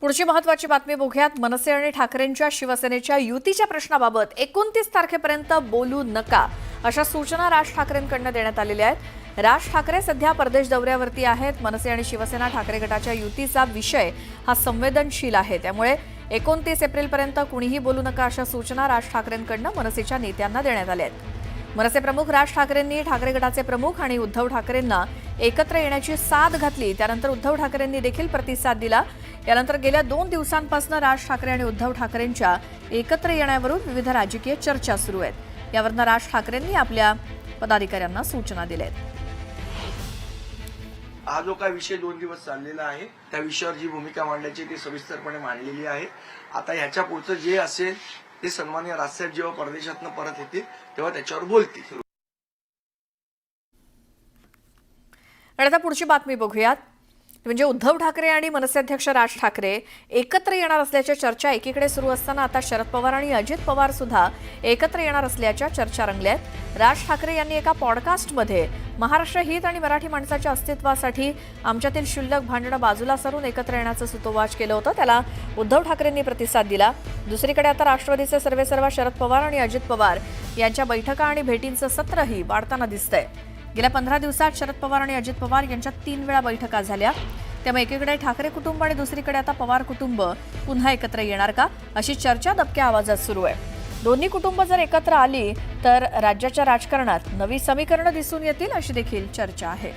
पुढची महत्त्वाची बातमी बघूयात। मनसे आणि ठाकरेंच्या शिवसेनेच्या युतीच्या प्रश्नाबाबत 29 तारखेपर्यंत बोलू नका अशा सूचना राज ठाकरेंकडून देण्यात आलेल्या आहेत। राज ठाकरे सध्या परदेश दौऱ्यावरती आहेत। मनसे आणि शिवसेना ठाकरे गटाच्या युतीचा विषय हा संवेदनशील आहे, त्यामुळे 29 एप्रिलपर्यंत कुणीही बोलू नका अशा सूचना राज ठाकरेंकडून मनसेच्या नेत्यांना देण्यात आल्या आहेत। मनसे प्रमुख राज ठाकरेंनी ठाकरे गटाचे प्रमुख आणि उद्धव ठाकरेंना एकत्र येण्याची साथ घातली। त्यानंतर उद्धव ठाकरेंनी देखील प्रतिसाद दिला। यानंतर गेल्या 2 दिवसांपासून राज ठाकरे आणि उद्धव ठाकरेंच्या एकत्र येण्यावरून विविध राजकीय चर्चा सुरू आहेत। यावरून राज ठाकरेंनी आपल्या पदाधिकाऱ्यांना सूचना दिल्या आहेत। हा जो काय विषय 2 दिवस चाललेला आहे त्या विषयावर जी भूमिका मांडायची ती सविस्तरपणे मांडलेली आहे। आता ह्याच्या पुढचं जे असेल ते सन्माननीय राजसाहेब जेव्हा परदेशातून परत येतील तेव्हा त्याच्यावर बोलतील। आणि आता पुढची बातमी बघूयात। म्हणजे उद्धव ठाकरे आणि मनसे अध्यक्ष राज ठाकरे एकत्र येणार असल्याच्या चर्चा एकीकडे सुरू असताना आता शरद पवार आणि अजित पवार सुद्धा एकत्र येणार असल्याच्या चर्चा रंगल्यात। राज ठाकरे यांनी एका पॉडकास्टमध्ये महाराष्ट्र हित आणि मराठी माणसाच्या अस्तित्वासाठी आमच्यातील क्षुल्लक भांडणं बाजूला सारून एकत्र येण्याचं सूतोवाच केलं होतं, त्याला उद्धव ठाकरेंनी प्रतिसाद दिला। दुसरीकडे आता राष्ट्रवादीचे सर्वेसर्वा शरद पवार आणि अजित पवार यांच्या बैठका आणि भेटींचं सत्रही वाढताना दिसतंय। गेल्या 15 दिवसात शरद पवार आणि अजित पवार यांच्या 3 वेळा बैठका झाल्या। त्यामुळे एकीकडे ठाकरे कुटुंब आणि दुसरीकडे आता पवार कुटुंब पुन्हा एकत्र येणार का अशी चर्चा दबक्या आवाजात सुरू आहे। दोन्ही कुटुंब जर एकत्र आली तर राज्याच्या राजकारणात नवी समीकरणं दिसून येतील अशी देखील चर्चा आहे।